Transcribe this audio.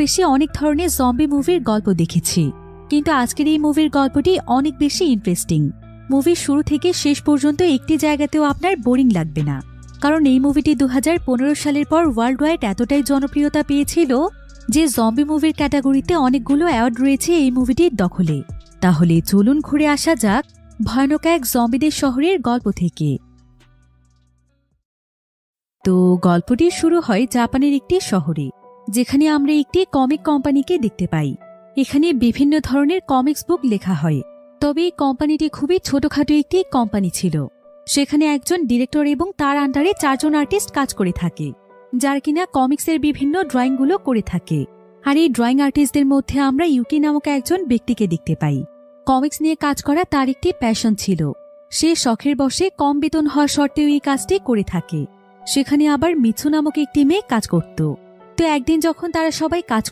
বেশি অনেক ধরনের জম্বি মুভির গল্প দেখেছি, কিন্তু আজকের এই মুভির গল্পটি অনেক বেশি ইন্টারেস্টিং। মুভির শুরু থেকে শেষ পর্যন্ত একটি জায়গাতেও আপনার বোরিং লাগবে না, কারণ এই মুভিটি 2015 সালের পর ওয়ার্ল্ড ওয়াইড এতটাই জনপ্রিয়তা পেয়েছিল যে জম্বি মুভির ক্যাটাগরিতে অনেকগুলো অ্যাওয়ার্ড রয়েছে এই মুভিটির দখলে। তাহলে চলুন ঘুরে আসা যাক ভয়ানক এক জম্বিদের শহরের গল্প থেকে। তো গল্পটি শুরু হয় জাপানের একটি শহরে, যেখানে আমরা একটি কমিক কোম্পানিকে দেখতে পাই। এখানে বিভিন্ন ধরনের কমিক্স বুক লেখা হয়, তবে এই কোম্পানিটি খুবই ছোটখাটো একটি কোম্পানি ছিল। সেখানে একজন ডিরেক্টর এবং তার আন্ডারে 4 জন আর্টিস্ট কাজ করে থাকে, যার কিনা কমিক্সের বিভিন্ন ড্রয়িংগুলো করে থাকে। আর এই ড্রয়িং আর্টিস্টদের মধ্যে আমরা ইউকি নামক একজন ব্যক্তিকে দেখতে পাই। কমিক্স নিয়ে কাজ করা তার একটি প্যাশন ছিল। সে শখের বশে কম বেতন হওয়া সত্ত্বেও এই কাজটি করে থাকে। সেখানে আবার মিছু নামক একটি মেয়ে কাজ করত। তো একদিন যখন তারা সবাই কাজ